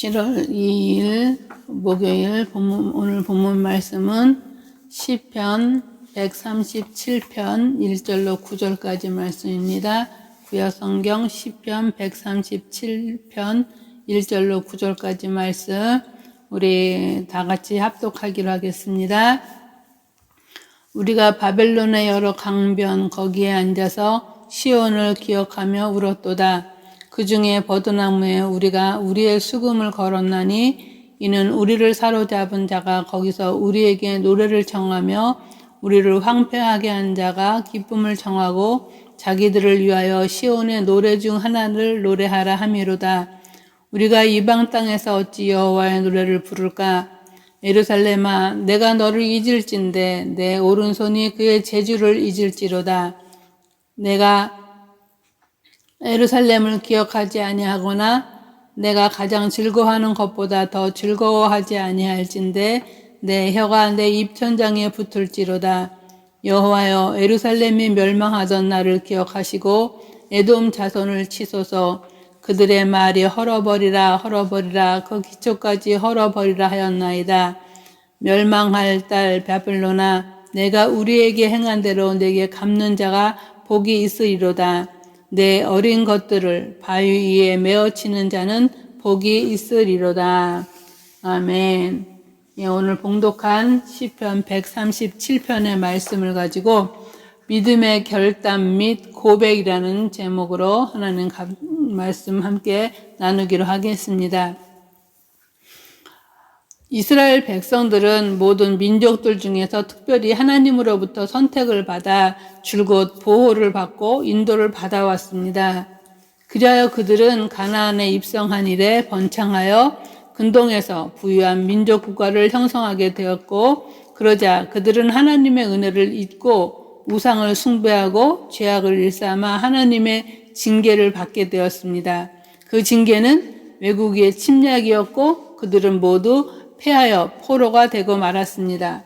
7월 2일 목요일 오늘 본문 말씀은 시편 137편 1절로 9절까지 말씀입니다. 구약성경 시편 137편 1절로 9절까지 말씀 우리 다 같이 합독하기로 하겠습니다. 우리가 바벨론의 여러 강변 거기에 앉아서 시온을 기억하며 울었도다. 그 중에 버드나무에 우리가 우리의 수금을 걸었나니 이는 우리를 사로잡은 자가 거기서 우리에게 노래를 청하며 우리를 황폐하게 한 자가 기쁨을 청하고 자기들을 위하여 시온의 노래 중 하나를 노래하라 함이로다. 우리가 이방 땅에서 어찌 여호와의 노래를 부를까? 예루살렘아, 내가 너를 잊을진대 내 오른손이 그의 재주를 잊을지로다. 내가 예루살렘을 기억하지 아니하거나 내가 가장 즐거워하는 것보다 더 즐거워하지 아니할진대 내 혀가 내 입천장에 붙을지로다. 여호와여, 예루살렘이 멸망하던 날을 기억하시고 에돔 자손을 치소서. 그들의 말이 헐어버리라 헐어버리라 그 기초까지 헐어버리라 하였나이다. 멸망할 딸 바벨론아, 내가 우리에게 행한 대로 내게 갚는 자가 복이 있으리로다. 내 어린 것들을 바위 위에 메어치는 자는 복이 있으리로다. 아멘. 예, 오늘 봉독한 시편 137편의 말씀을 가지고 믿음의 결단 및 고백이라는 제목으로 하나님 말씀 함께 나누기로 하겠습니다. 이스라엘 백성들은 모든 민족들 중에서 특별히 하나님으로부터 선택을 받아 줄곧 보호를 받고 인도를 받아왔습니다. 그리하여 그들은 가나안에 입성한 이래 번창하여 근동에서 부유한 민족 국가를 형성하게 되었고, 그러자 그들은 하나님의 은혜를 잊고 우상을 숭배하고 죄악을 일삼아 하나님의 징계를 받게 되었습니다. 그 징계는 외국의 침략이었고 그들은 모두 패하여 포로가 되고 말았습니다.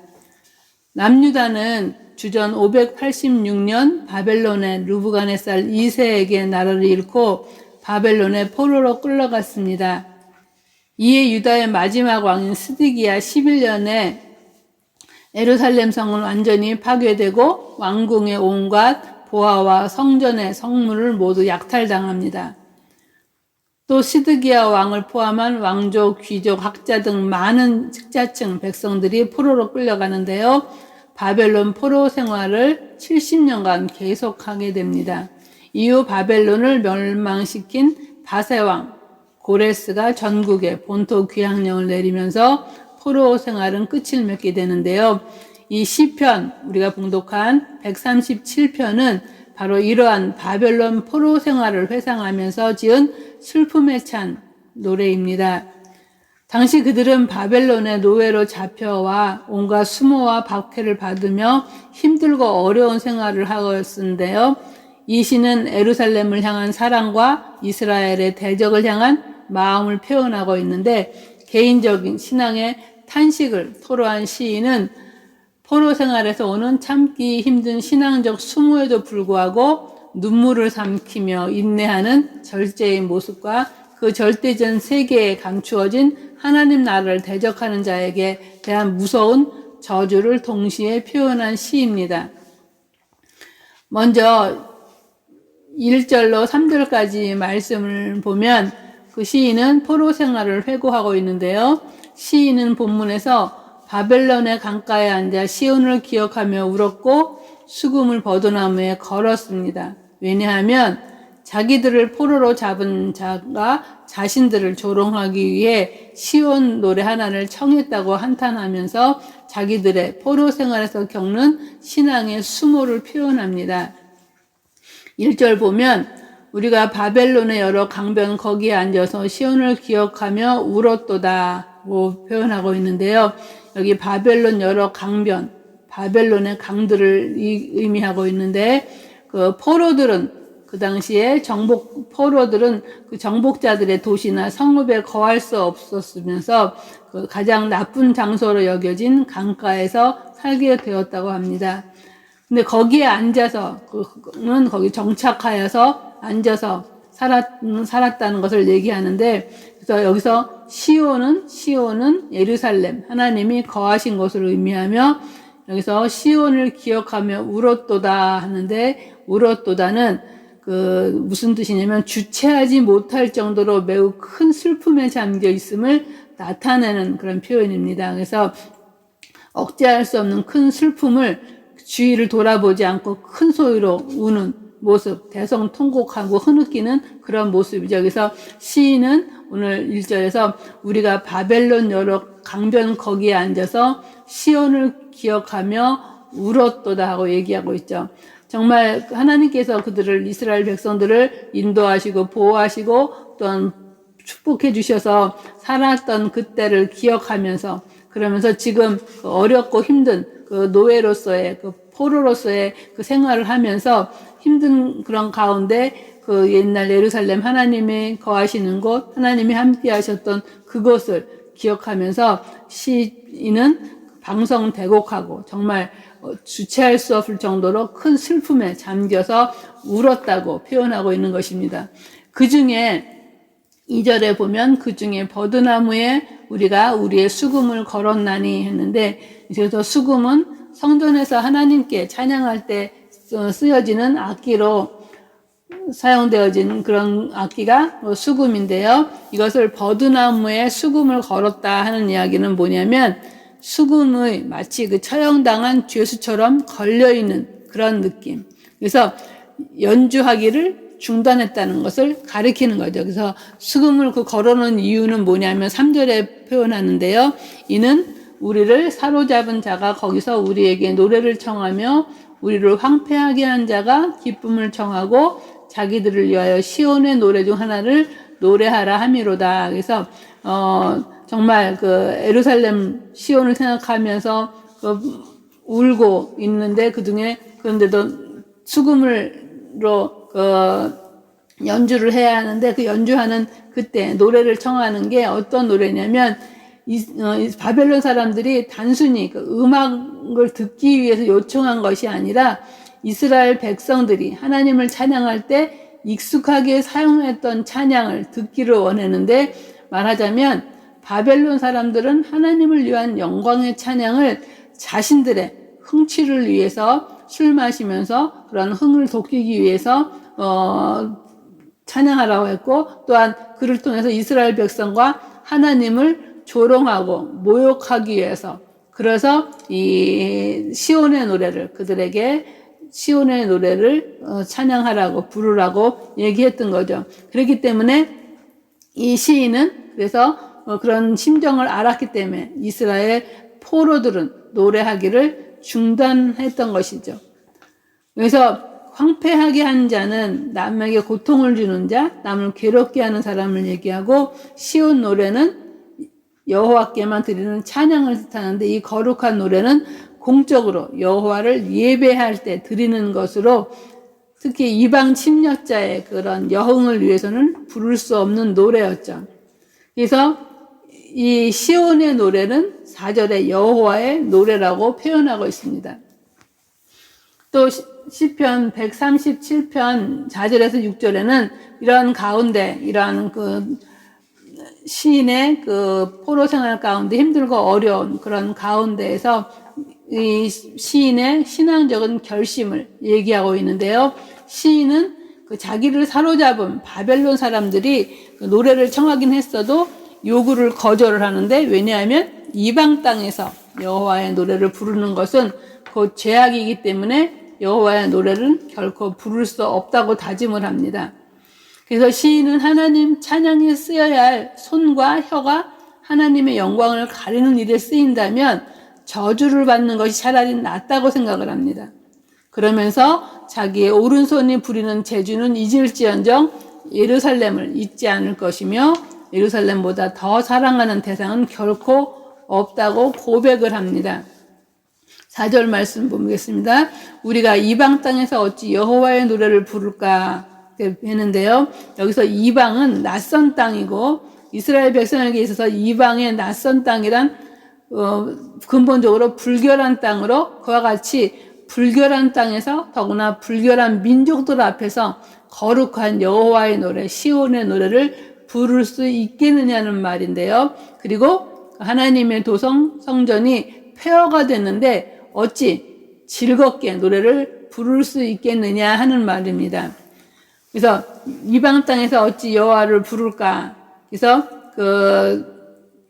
남유다는 주전 586년 바벨론의 르부갓네살 2세에게 나라를 잃고 바벨론의 포로로 끌려갔습니다. 이에 유다의 마지막 왕인 스디기야 11년에 예루살렘 성은 완전히 파괴되고 왕궁의 온갖 보화와 성전의 성물을 모두 약탈당합니다. 또 시드기야 왕을 포함한 왕족, 귀족, 학자 등 많은 식자층 백성들이 포로로 끌려가는데요. 바벨론 포로 생활을 70년간 계속하게 됩니다. 이후 바벨론을 멸망시킨 바세왕 고레스가 전국에 본토 귀향령을 내리면서 포로 생활은 끝을 맺게 되는데요. 이 시편, 우리가 봉독한 137편은 바로 이러한 바벨론 포로 생활을 회상하면서 지은 슬픔에 찬 노래입니다. 당시 그들은 바벨론의 노예로 잡혀와 온갖 수모와 박해를 받으며 힘들고 어려운 생활을 하였는데요. 이 시는 예루살렘을 향한 사랑과 이스라엘의 대적을 향한 마음을 표현하고 있는데, 개인적인 신앙의 탄식을 토로한 시인은 포로 생활에서 오는 참기 힘든 신앙적 수모에도 불구하고 눈물을 삼키며 인내하는 절제의 모습과 그 절대전 세계에 감추어진 하나님 나라를 대적하는 자에게 대한 무서운 저주를 동시에 표현한 시입니다. 먼저 1절로 3절까지 말씀을 보면 그 시인은 포로 생활을 회고하고 있는데요. 시인은 본문에서 바벨론의 강가에 앉아 시온을 기억하며 울었고 수금을 버드나무에 걸었습니다. 왜냐하면 자기들을 포로로 잡은 자가 자신들을 조롱하기 위해 시온 노래 하나를 청했다고 한탄하면서 자기들의 포로 생활에서 겪는 신앙의 수모를 표현합니다. 1절 보면 우리가 바벨론의 여러 강변 거기에 앉아서 시온을 기억하며 울었도다 고 표현하고 있는데요. 여기 바벨론 여러 강변, 바벨론의 강들을 의미하고 있는데, 그 포로들은 그 당시에 포로들은 그 정복자들의 도시나 성읍에 거할 수 없었으면서 그 가장 나쁜 장소로 여겨진 강가에서 살게 되었다고 합니다. 근데 거기에 앉아서, 거기 정착하여서 앉아서 살았다는 것을 얘기하는데, 그래서 여기서 시온은 예루살렘, 하나님이 거하신 곳을 의미하며, 여기서 시온을 기억하며 울었도다 하는데, 울었도다는 무슨 뜻이냐면 주체하지 못할 정도로 매우 큰 슬픔에 잠겨 있음을 나타내는 그런 표현입니다. 그래서 억제할 수 없는 큰 슬픔을 주위를 돌아보지 않고 큰 소리로 우는 모습, 대성통곡하고 흐느끼는 그런 모습이죠. 그래서 시인은 오늘 1절에서 우리가 바벨론 여러 강변 거기에 앉아서 시온을 기억하며 울었도다 하고 얘기하고 있죠. 정말 하나님께서 그들을, 이스라엘 백성들을 인도하시고 보호하시고 또한 축복해 주셔서 살았던 그때를 기억하면서, 그러면서 지금 어렵고 힘든 노예로서의 포로로서의 생활을 하면서 힘든 그런 가운데 옛날 예루살렘, 하나님이 거하시는 곳, 하나님이 함께 하셨던 그곳을 기억하면서 시인은 방성대곡하고 정말 주체할 수 없을 정도로 큰 슬픔에 잠겨서 울었다고 표현하고 있는 것입니다. 그 중에 2절에 보면 그 중에 버드나무에 우리가 우리의 수금을 걸었나니 했는데, 그래서 수금은 성전에서 하나님께 찬양할 때 쓰여지는 악기로 사용되어진 그런 악기가 수금인데요. 이것을 버드나무에 수금을 걸었다 하는 이야기는 뭐냐면, 수금의 마치 처형당한 죄수처럼 걸려있는 그런 느낌. 그래서 연주하기를 중단했다는 것을 가리키는 거죠. 그래서 수금을 걸어놓은 이유는 뭐냐면 3절에 표현하는데요. 이는 우리를 사로잡은 자가 거기서 우리에게 노래를 청하며 우리를 황폐하게 한 자가 기쁨을 청하고 자기들을 위하여 시온의 노래 중 하나를 노래하라 함이로다. 그래서 정말 예루살렘 시온을 생각하면서 울고 있는데, 그런데도 수금으로 연주를 해야 하는데, 그 연주하는 그때 노래를 청하는 게 어떤 노래냐면, 바벨론 사람들이 단순히 음악을 듣기 위해서 요청한 것이 아니라 이스라엘 백성들이 하나님을 찬양할 때 익숙하게 사용했던 찬양을 듣기를 원했는데, 말하자면 바벨론 사람들은 하나님을 위한 영광의 찬양을 자신들의 흥취를 위해서 술 마시면서 그런 흥을 돋기기 위해서 찬양하라고 했고, 또한 그를 통해서 이스라엘 백성과 하나님을 조롱하고 모욕하기 위해서, 그래서 이 시온의 노래를, 그들에게 시온의 노래를 찬양하라고, 부르라고 얘기했던 거죠. 그렇기 때문에 이 시인은 그래서 그런 심정을 알았기 때문에 이스라엘 포로들은 노래하기를 중단했던 것이죠. 그래서 황폐하게 한 자는 남에게 고통을 주는 자, 남을 괴롭게 하는 사람을 얘기하고, 시온 노래는 여호와께만 드리는 찬양을 뜻하는데, 이 거룩한 노래는 공적으로 여호와를 예배할 때 드리는 것으로, 특히 이방 침략자의 그런 여흥을 위해서는 부를 수 없는 노래였죠. 그래서 이 시온의 노래는 4절에 여호와의 노래라고 표현하고 있습니다. 또 시편 137편 4절에서 6절에는 이러한 가운데, 이러한 시인의 포로 생활 가운데 힘들고 어려운 그런 가운데에서 이 시인의 신앙적인 결심을 얘기하고 있는데요. 시인은 자기를 사로잡은 바벨론 사람들이 노래를 청하긴 했어도 요구를 거절을 하는데, 왜냐하면 이방 땅에서 여호와의 노래를 부르는 것은 곧 죄악이기 때문에 여호와의 노래는 결코 부를 수 없다고 다짐을 합니다. 그래서 시인은 하나님 찬양에 쓰여야 할 손과 혀가 하나님의 영광을 가리는 일에 쓰인다면 저주를 받는 것이 차라리 낫다고 생각을 합니다. 그러면서 자기의 오른손이 부리는 재주는 잊을지언정 예루살렘을 잊지 않을 것이며 예루살렘보다 더 사랑하는 대상은 결코 없다고 고백을 합니다. 4절 말씀 보겠습니다. 우리가 이방 땅에서 어찌 여호와의 노래를 부를까 했는데요. 여기서 이방은 낯선 땅이고, 이스라엘 백성에게 있어서 이방의 낯선 땅이란 근본적으로 불결한 땅으로, 그와 같이 불결한 땅에서 더구나 불결한 민족들 앞에서 거룩한 여호와의 노래, 시온의 노래를 부를 수 있겠느냐는 말인데요. 그리고 하나님의 도성 성전이 폐허가 됐는데 어찌 즐겁게 노래를 부를 수 있겠느냐 하는 말입니다. 그래서 이방 땅에서 어찌 여호와를 부를까? 그래서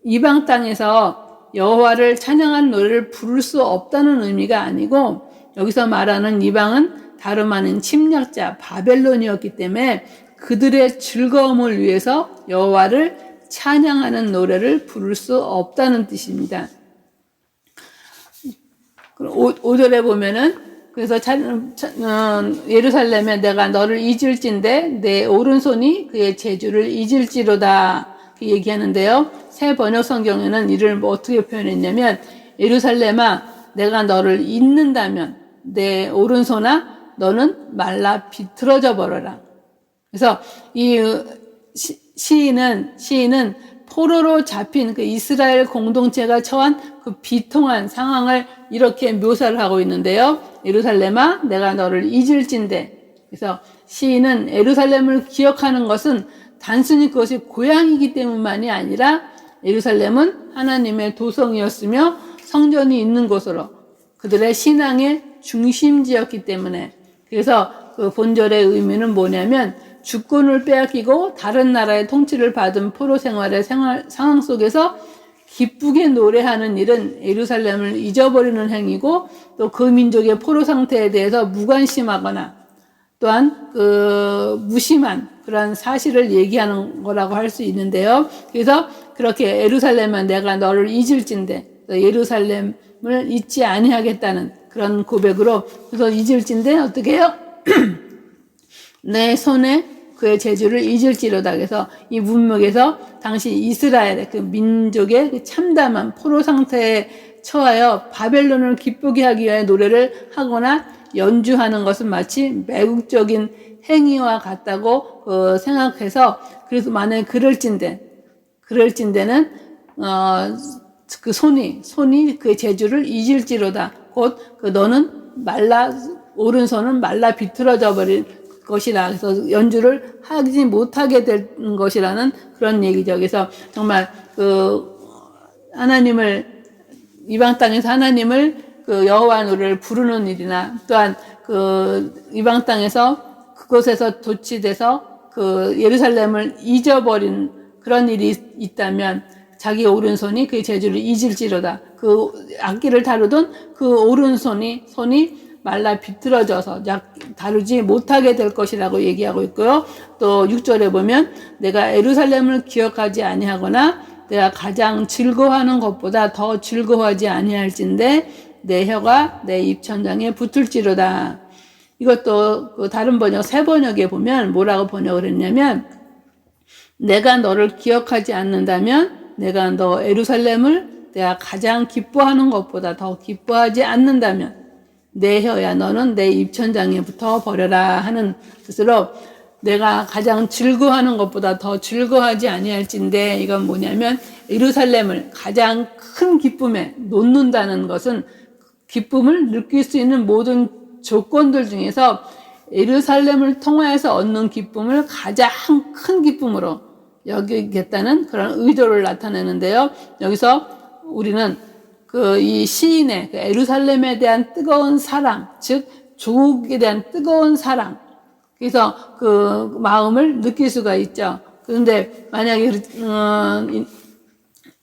이방 땅에서 여호와를 찬양하는 노래를 부를 수 없다는 의미가 아니고, 여기서 말하는 이방은 다름 아닌 침략자 바벨론이었기 때문에 그들의 즐거움을 위해서 여호와를 찬양하는 노래를 부를 수 없다는 뜻입니다. 5절에 보면은, 그래서 예루살렘에 내가 너를 잊을진데 내 오른손이 그의 재주를 잊을지로다, 그 얘기하는데요. 새 번역 성경에는 이를 어떻게 표현했냐면, 예루살렘아 내가 너를 잊는다면 내 오른손아 너는 말라 비틀어져 버려라. 그래서 이 시인은 포로로 잡힌 그 이스라엘 공동체가 처한 그 비통한 상황을 이렇게 묘사를 하고 있는데요. 예루살렘아 내가 너를 잊을진데, 그래서 시인은 예루살렘을 기억하는 것은 단순히 그것이 고향이기 때문만이 아니라 예루살렘은 하나님의 도성이었으며 성전이 있는 곳으로 그들의 신앙의 중심지였기 때문에, 그래서 그 본절의 의미는 뭐냐면, 주권을 빼앗기고 다른 나라의 통치를 받은 포로 생활의 상황 속에서 기쁘게 노래하는 일은 예루살렘을 잊어버리는 행위고, 또 그 민족의 포로 상태에 대해서 무관심하거나 또한 무심한 그런 사실을 얘기하는 거라고 할 수 있는데요. 그래서 그렇게 예루살렘아 내가 너를 잊을진데, 예루살렘을 잊지 아니하겠다는 그런 고백으로, 그래서 잊을진데 어떻게 해요? 내 손에 그의 재주를 잊을지로다. 그래서 이 문맥에서 당시 이스라엘의 그 민족의 그 참담한 포로 상태에 처하여 바벨론을 기쁘게 하기 위해 노래를 하거나 연주하는 것은 마치 매국적인 행위와 같다고 생각해서, 그래서 만약에 그럴진대는 그 손이 그의 재주를 잊을지로다. 곧 너는 오른손은 말라 비틀어져 버릴 것이라. 그래서 연주를 하지 못하게 될 것이라는 그런 얘기죠. 그래서 정말 이방 땅에서 하나님을 여호와 노래를 부르는 일이나, 또한 이방 땅에서 그곳에서 도취돼서 예루살렘을 잊어버린 그런 일이 있다면 자기 오른손이 그의 재주를 잊을지로다. 그 악기를 다루던 그 손이 말라 비틀어져서 다루지 못하게 될 것이라고 얘기하고 있고요. 또 6절에 보면 내가 예루살렘을 기억하지 아니하거나 내가 가장 즐거워하는 것보다 더 즐거워하지 아니할진대 내 혀가 내 입천장에 붙을지로다. 이것도 다른 번역, 새 번역에 보면 뭐라고 번역을 했냐면, 내가 너를 기억하지 않는다면 내가 너 예루살렘을 내가 가장 기뻐하는 것보다 더 기뻐하지 않는다면 내 혀야 너는 내 입천장에 붙어 버려라 하는 뜻으로, 내가 가장 즐거워하는 것보다 더 즐거워하지 아니할진데, 이건 뭐냐면 예루살렘을 가장 큰 기쁨에 놓는다는 것은 기쁨을 느낄 수 있는 모든 조건들 중에서 예루살렘을 통하여서 얻는 기쁨을 가장 큰 기쁨으로 여기겠다는 그런 의도를 나타내는데요. 여기서 우리는 이 시인의 예루살렘에 대한 뜨거운 사랑, 즉 조국에 대한 뜨거운 사랑, 그래서 그 마음을 느낄 수가 있죠. 그런데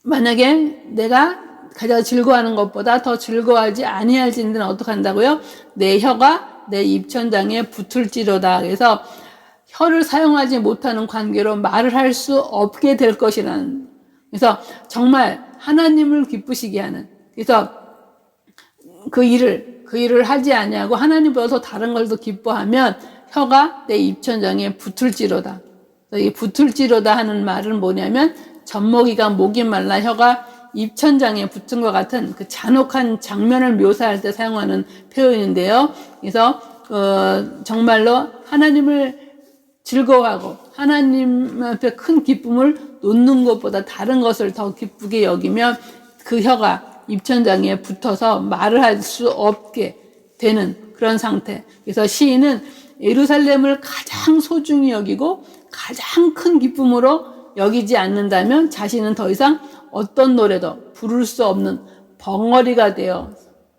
만약에 내가 가장 즐거워하는 것보다 더 즐거워하지 아니할진대는 어떻게 한다고요? 내 혀가 내 입천장에 붙을지로다. 그래서 혀를 사용하지 못하는 관계로 말을 할 수 없게 될 것이라는, 그래서 정말 하나님을 기쁘시게 하는, 그래서 그 일을 하지 아니하고 하나님보다 다른 걸 더 기뻐하면 혀가 내 입천장에 붙을지로다. 이 붙을지로다 하는 말은 뭐냐면, 젖먹이가 목이 말라 혀가 입천장에 붙은 것 같은 그 잔혹한 장면을 묘사할 때 사용하는 표현인데요. 그래서 정말로 하나님을 즐거워하고 하나님 앞에 큰 기쁨을 놓는 것보다 다른 것을 더 기쁘게 여기면 그 혀가 입천장에 붙어서 말을 할 수 없게 되는 그런 상태. 그래서 시인은 예루살렘을 가장 소중히 여기고 가장 큰 기쁨으로 여기지 않는다면 자신은 더 이상 어떤 노래도 부를 수 없는 벙어리가 되어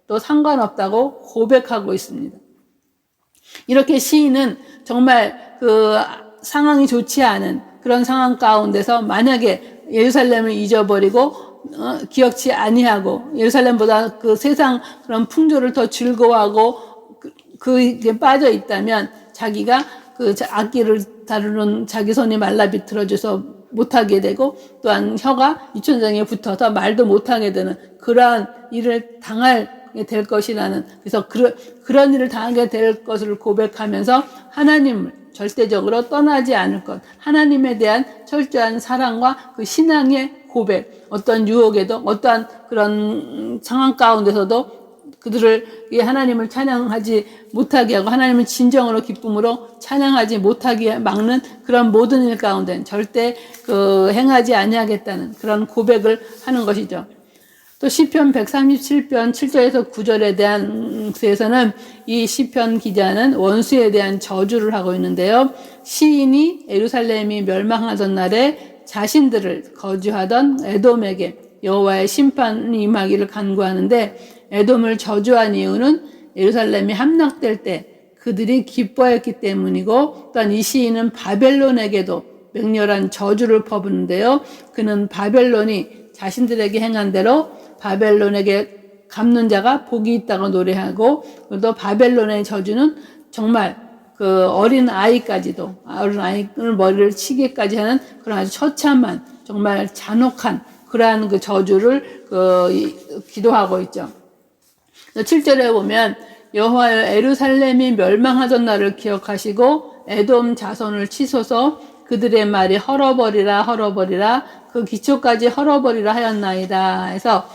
또 상관없다고 고백하고 있습니다. 이렇게 시인은 정말 그 상황이 좋지 않은 그런 상황 가운데서 만약에 예루살렘을 잊어버리고 기억치 아니하고 예루살렘보다 그 세상 그런 풍조를 더 즐거워하고 그게 빠져 있다면 자기가 그 악기를 다루는 자기 손이 말라 비틀어져서 못하게 되고 또한 혀가 유천장에 붙어서 말도 못하게 되는 그러한 일을 당하게 될 것이라는, 그래서 그런 일을 당하게 될 것을 고백하면서 하나님을 절대적으로 떠나지 않을 것, 하나님에 대한 철저한 사랑과 그 신앙의 고백, 어떤 유혹에도 어떠한 그런 상황 가운데서도 그들을 하나님을 찬양하지 못하게 하고 하나님을 진정으로 기쁨으로 찬양하지 못하게 막는 그런 모든 일 가운데 절대 행하지 아니하겠다는 그런 고백을 하는 것이죠. 또 시편 137편 7절에서 9절에 대한 것에서는 이 시편 기자는 원수에 대한 저주를 하고 있는데요. 시인이 예루살렘이 멸망하던 날에 자신들을 거주하던 에돔에게 여호와의 심판이 임하기를 간구하는데, 에돔을 저주한 이유는 예루살렘이 함락될 때 그들이 기뻐했기 때문이고, 또한 이 시인은 바벨론에게도 맹렬한 저주를 퍼붓는데요. 그는 바벨론이 자신들에게 행한 대로 바벨론에게 갚는 자가 복이 있다고 노래하고, 또 바벨론의 저주는 정말 그 어린 아이까지도, 어린 아이를 머리를 치게까지 하는 그런 아주 처참한, 정말 잔혹한 그러한 그 저주를 기도하고 있죠. 7절에 보면 여호와여 예루살렘이 멸망하던 날을 기억하시고 에돔 자손을 치소서. 그들의 말이 헐어버리라 헐어버리라 그 기초까지 헐어버리라 하였나이다 해서,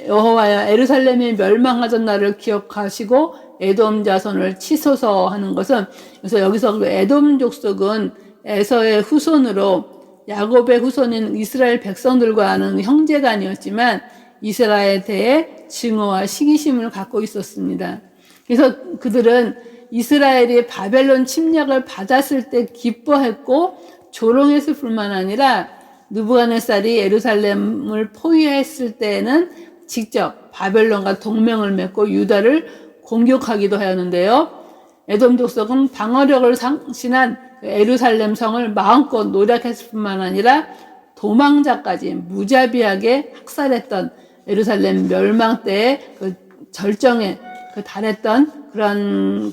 여호와여 예루살렘이 멸망하던 날을 기억하시고 에돔 자손을 치소서 하는 것은, 그래서 여기서 에돔 족속은 에서의 후손으로 야곱의 후손인 이스라엘 백성들과 하는 형제간이었지만 이스라엘에 대해 증오와 시기심을 갖고 있었습니다. 그래서 그들은 이스라엘이 바벨론 침략을 받았을 때 기뻐했고 조롱했을 뿐만 아니라 느부갓네살이 예루살렘을 포위했을 때에는 직접 바벨론과 동맹을 맺고 유다를 공격하기도 하였는데요. 에돔 족속은 방어력을 상실한 예루살렘 성을 마음껏 노략했을 뿐만 아니라 도망자까지 무자비하게 학살했던, 예루살렘 멸망 때의 그 절정에 달했던 그런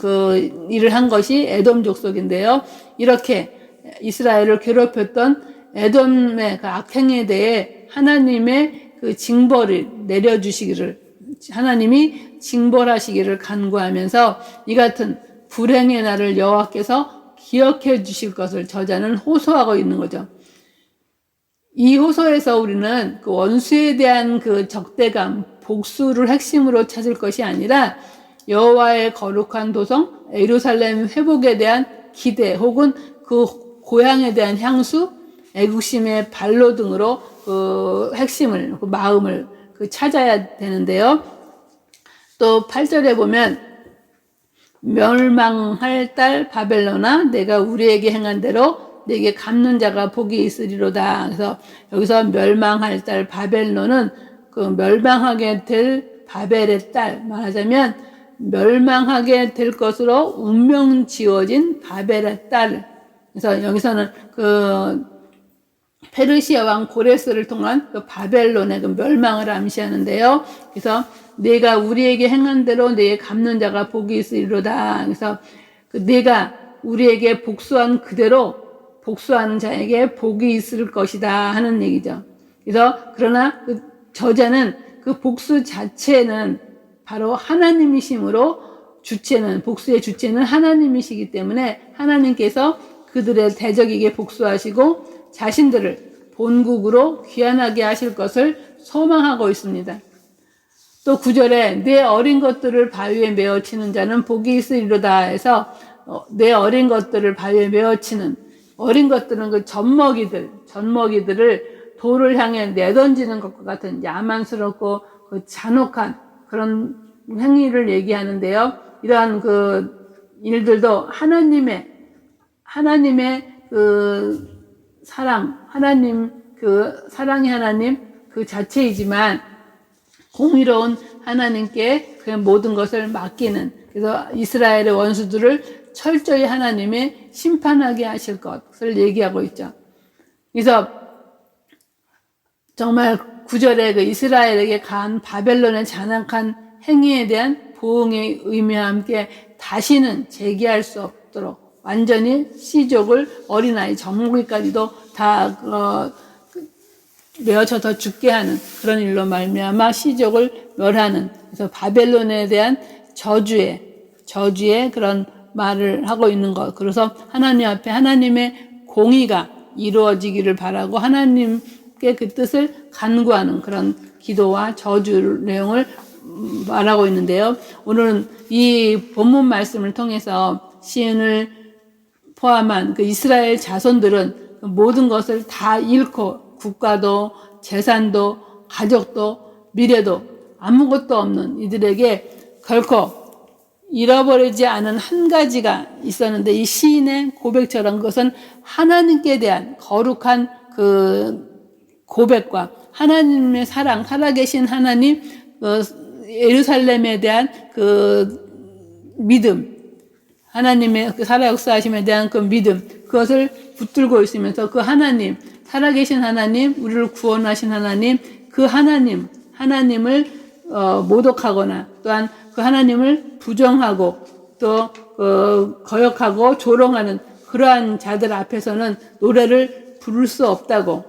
일을 한 것이 에돔 족속인데요. 이렇게 이스라엘을 괴롭혔던 에돔의 그 악행에 대해 하나님의 그 징벌을 내려주시기를, 하나님이 징벌하시기를 간구하면서 이 같은 불행의 날을 여호와께서 기억해 주실 것을 저자는 호소하고 있는 거죠. 이 호소에서 우리는 그 원수에 대한 그 적대감, 복수를 핵심으로 찾을 것이 아니라 여호와의 거룩한 도성 예루살렘 회복에 대한 기대, 혹은 그 고향에 대한 향수, 애국심의 발로 등으로 그 핵심을, 그 마음을 찾아야 되는데요. 또 8절에 보면 멸망할 딸 바벨론아 내가 우리에게 행한 대로 내게 갚는 자가 복이 있으리로다. 그래서 여기서 멸망할 딸 바벨론은 그 멸망하게 될 바벨의 딸, 말하자면 멸망하게 될 것으로 운명 지어진 바벨의 딸. 그래서 여기서는 그 페르시아 왕 고레스를 통한 그 바벨론의 그 멸망을 암시하는데요. 그래서 내가 우리에게 행한 대로 내게 갚는 자가 복이 있으리로다. 그래서 내가 우리에게 복수한 그대로 복수하는 자에게 복이 있을 것이다 하는 얘기죠. 그래서 그러나 그 저자는 그 복수 자체는 바로 하나님이심으로, 주체는, 복수의 주체는 하나님이시기 때문에 하나님께서 그들의 대적에게 복수하시고 자신들을 본국으로 귀환하게 하실 것을 소망하고 있습니다. 또 9절에 내 어린 것들을 바위에 메어치는 자는 복이 있으리로다 해서, 내 어린 것들을 바위에 메어치는, 어린 것들은 그 젖먹이들을 돌을 향해 내던지는 것과 같은 야만스럽고 그 잔혹한 그런 행위를 얘기하는데요. 이러한 그 일들도 하나님의 그 사랑, 하나님, 그 사랑의 하나님 그 자체이지만 공의로운 하나님께 그 모든 것을 맡기는, 그래서 이스라엘의 원수들을 철저히 하나님의 심판하게 하실 것을 얘기하고 있죠. 그래서 정말 9절에 그 이스라엘에게 가한 바벨론의 잔악한 행위에 대한 보응의 의미와 함께 다시는 재기할 수 없도록 완전히 시족을, 어린아이, 젖먹이까지도 다 메어쳐서 죽게 하는 그런 일로 말미암아 시족을 멸하는, 그래서 바벨론에 대한 저주의 그런 말을 하고 있는 것. 그래서 하나님 앞에 하나님의 공의가 이루어지기를 바라고 하나님께 그 뜻을 간구하는 그런 기도와 저주 내용을 말하고 있는데요. 오늘은 이 본문 말씀을 통해서 시인을 포함한 그 이스라엘 자손들은 모든 것을 다 잃고 국가도 재산도 가족도 미래도 아무것도 없는 이들에게 결코 잃어버리지 않은 한 가지가 있었는데, 이 시인의 고백처럼 그것은 하나님께 대한 거룩한 그 고백과 하나님의 사랑, 살아계신 하나님, 예루살렘에 대한 그 믿음, 하나님의 그 살아 역사하심에 대한 그 믿음, 그것을 붙들고 있으면서 그 하나님, 살아계신 하나님, 우리를 구원하신 하나님, 그 하나님을 모독하거나 또한 그 하나님을 부정하고 또 거역하고 조롱하는 그러한 자들 앞에서는 노래를 부를 수 없다고,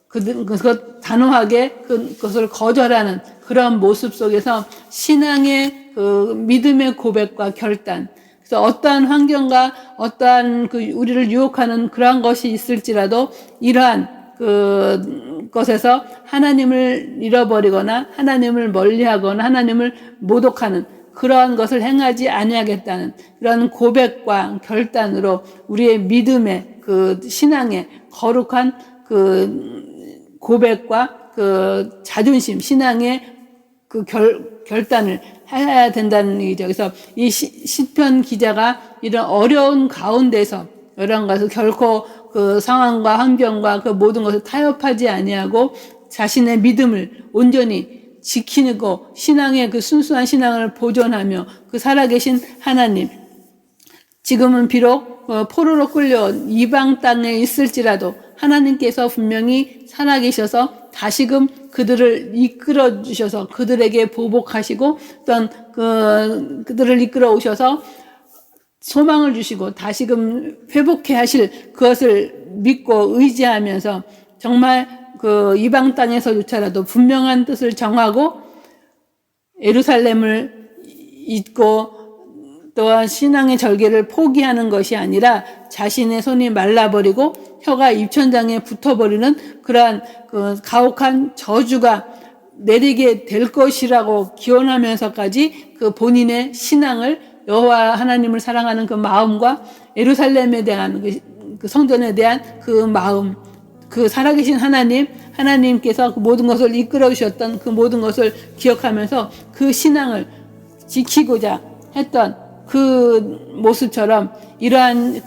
그것 단호하게 그것을 거절하는 그런 모습 속에서 신앙의 그 믿음의 고백과 결단, 그래서 어떠한 환경과 어떠한 그 우리를 유혹하는 그러한 것이 있을지라도 이러한 그 것에서 하나님을 잃어버리거나 하나님을 멀리하거나 하나님을 모독하는 그러한 것을 행하지 아니하겠다는 그런 고백과 결단으로 우리의 믿음의 그 신앙의 거룩한 그 고백과 그 자존심, 신앙의 그 결단을 해야 된다는 얘기죠. 그래서 이 시편 기자가 이런 어려운 가운데서 이런 것을 결코 그 상황과 환경과 그 모든 것을 타협하지 아니하고 자신의 믿음을 온전히 지키고 신앙의 그 순수한 신앙을 보존하며 그 살아계신 하나님, 지금은 비록 포로로 끌려온 이방 땅에 있을지라도 하나님께서 분명히 살아계셔서 다시금 그들을 이끌어 주셔서 그들에게 보복하시고 또한 그들을 이끌어 오셔서 소망을 주시고 다시금 회복해 하실 그것을 믿고 의지하면서 정말 그 이방 땅에서조차라도 분명한 뜻을 정하고 예루살렘을 잊고 또한 신앙의 절개를 포기하는 것이 아니라 자신의 손이 말라버리고 혀가 입천장에 붙어버리는 그러한 그 가혹한 저주가 내리게 될 것이라고 기원하면서까지 그 본인의 신앙을, 여호와 하나님을 사랑하는 그 마음과 예루살렘에 대한 그 성전에 대한 그 마음, 그 살아계신 하나님께서 그 모든 것을 이끌어 주셨던 그 모든 것을 기억하면서 그 신앙을 지키고자 했던 그 모습처럼 이러한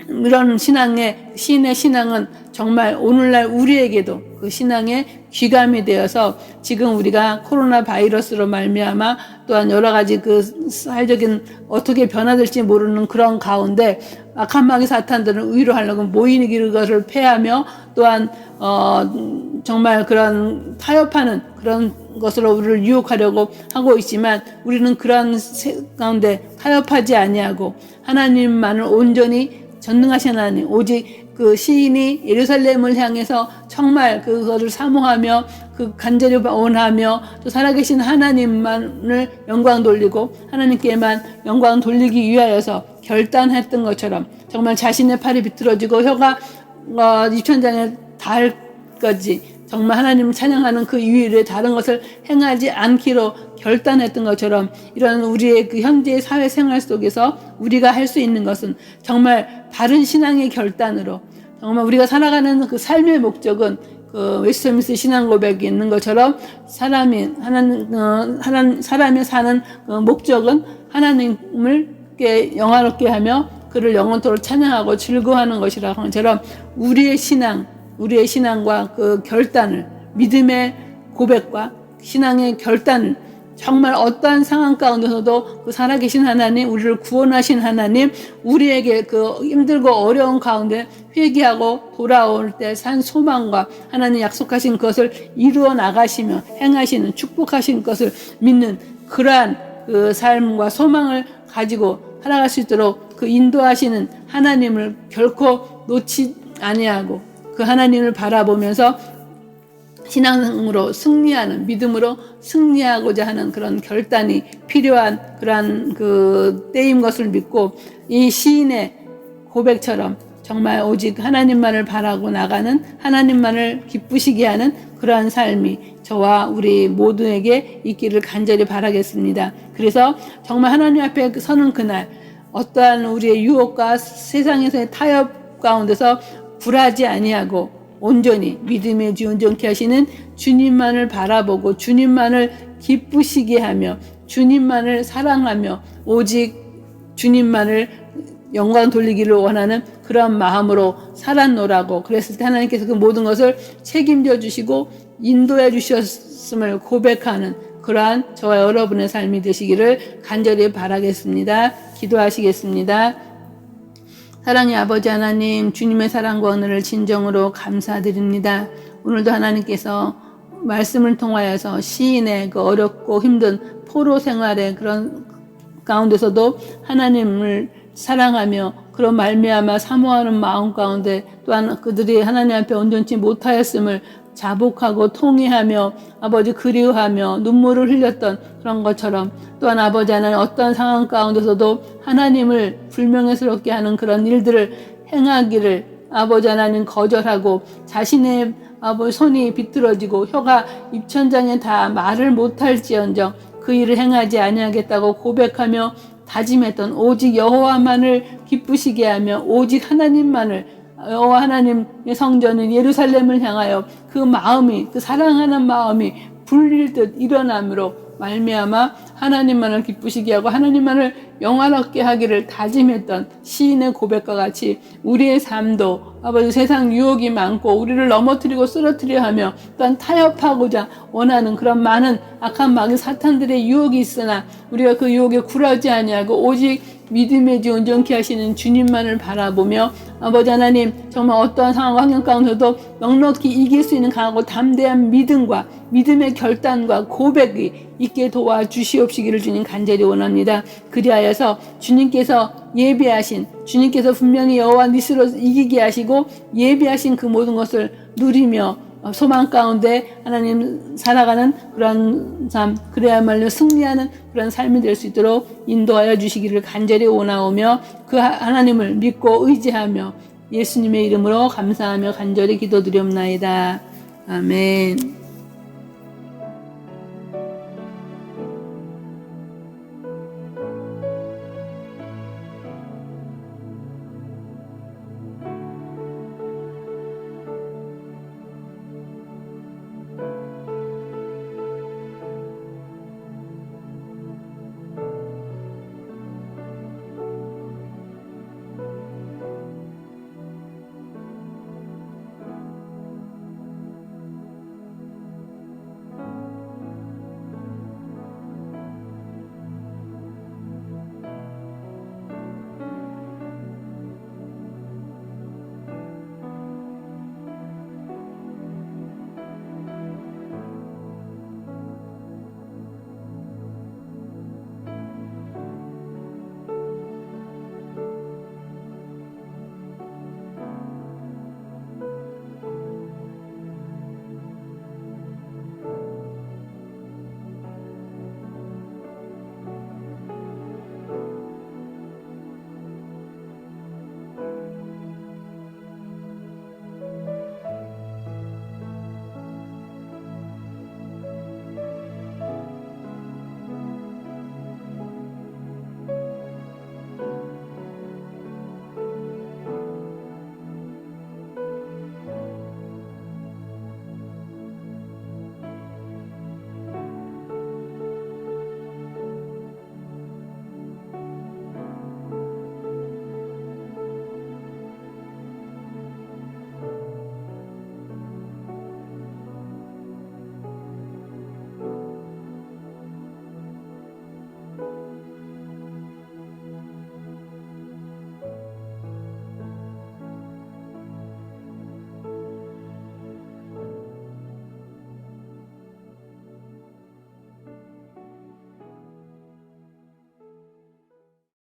이런 시인의 신앙은 정말 오늘날 우리에게도 그 신앙의 귀감이 되어서 지금 우리가 코로나 바이러스로 말미암아 또한 여러 가지 그 사회적인 어떻게 변화될지 모르는 그런 가운데 악한 마귀 사탄들은 위로하려고 모이는 것을 패하며 또한 정말 그런 타협하는 그런 것으로 우리를 유혹하려고 하고 있지만 우리는 그런 가운데 타협하지 아니하고 하나님만을 온전히 전능하신 하나님, 오직 그 시인이 예루살렘을 향해서 정말 그것을 사모하며 그 간절히 원하며 또 살아계신 하나님만을 영광 돌리고 하나님께만 영광 돌리기 위하여서 결단했던 것처럼 정말 자신의 팔이 비틀어지고 혀가 입천장에 닿을까지 정말 하나님을 찬양하는 그 이후에 다른 것을 행하지 않기로 결단했던 것처럼 이런 우리의 그 현재의 사회생활 속에서 우리가 할 수 있는 것은 정말 바른 신앙의 결단으로 정말 우리가 살아가는 그 삶의 목적은 그 웨스트민스터 신앙 고백이 있는 것처럼 사람이 사는 그 목적은 하나님을 영화롭게 하며 그를 영원토록 찬양하고 즐거워하는 것이라 하는 것처럼 우리의 신앙과 그 결단을, 믿음의 고백과 신앙의 결단을 정말 어떠한 상황 가운데서도 그 살아계신 하나님, 우리를 구원하신 하나님, 우리에게 그 힘들고 어려운 가운데 회개하고 돌아올 때 산 소망과 하나님 약속하신 것을 이루어 나가시며 행하시는, 축복하신 것을 믿는 그러한 그 삶과 소망을 가지고 살아갈 수 있도록 그 인도하시는 하나님을 결코 놓지 아니하고 그 하나님을 바라보면서 신앙으로 승리하는, 믿음으로 승리하고자 하는 그런 결단이 필요한 그러한 그 때인 것을 믿고, 이 시인의 고백처럼 정말 오직 하나님만을 바라고 나가는, 하나님만을 기쁘시게 하는 그러한 삶이 저와 우리 모두에게 있기를 간절히 바라겠습니다. 그래서 정말 하나님 앞에 서는 그날 어떠한 우리의 유혹과 세상에서의 타협 가운데서 굴하지 아니하고 온전히 믿음에 온전케 하시는 주님만을 바라보고 주님만을 기쁘시게 하며 주님만을 사랑하며 오직 주님만을 영광 돌리기를 원하는 그런 마음으로 살았노라고, 그랬을 때 하나님께서 그 모든 것을 책임져 주시고 인도해 주셨음을 고백하는 그러한 저와 여러분의 삶이 되시기를 간절히 바라겠습니다. 기도하시겠습니다. 사랑의 아버지 하나님, 주님의 사랑과 은혜를 진정으로 감사드립니다. 오늘도 하나님께서 말씀을 통하여서 시인의 그 어렵고 힘든 포로 생활의 그런 가운데서도 하나님을 사랑하며 그런 말미암아 사모하는 마음 가운데 또한 그들이 하나님 앞에 온전치 못하였음을 자복하고 통회하며 아버지 그리워하며 눈물을 흘렸던 그런 것처럼, 또한 아버지 하나님 어떠한 상황 가운데서도 하나님을 불명예스럽게 하는 그런 일들을 행하기를 아버지 하나님 거절하고 자신의 아버지 손이 비틀어지고 혀가 입천장에 다 말을 못할지언정 그 일을 행하지 아니하겠다고 고백하며 다짐했던 오직 여호와만을 기쁘시게 하며 오직 하나님만을, 여호와 하나님의 성전인 예루살렘을 향하여 그 마음이, 그 사랑하는 마음이 불릴듯 일어남으로 말미암아 하나님만을 기쁘시게 하고 하나님만을 영화롭게 하기를 다짐했던 시인의 고백과 같이 우리의 삶도 아버지 세상 유혹이 많고 우리를 넘어뜨리고 쓰러뜨려 하며 또한 타협하고자 원하는 그런 많은 악한 마귀 사탄들의 유혹이 있으나 우리가 그 유혹에 굴하지 아니하고 오직 믿음의 지 온전케 하시는 주님만을 바라보며 아버지 하나님 정말 어떠한 상황 환경 가운데도 넉넉히 이길 수 있는 강하고 담대한 믿음과 믿음의 결단과 고백이 있게 도와주시옵시기를 주님 간절히 원합니다. 그리하여서 주님께서 예비하신, 주님께서 분명히 여호와 니스로 이기게 하시고 예비하신 그 모든 것을 누리며 소망 가운데 하나님 살아가는 그런 삶, 그래야말로 승리하는 그런 삶이 될 수 있도록 인도하여 주시기를 간절히 원하오며 그 하나님을 믿고 의지하며 예수님의 이름으로 감사하며 간절히 기도드리옵나이다. 아멘.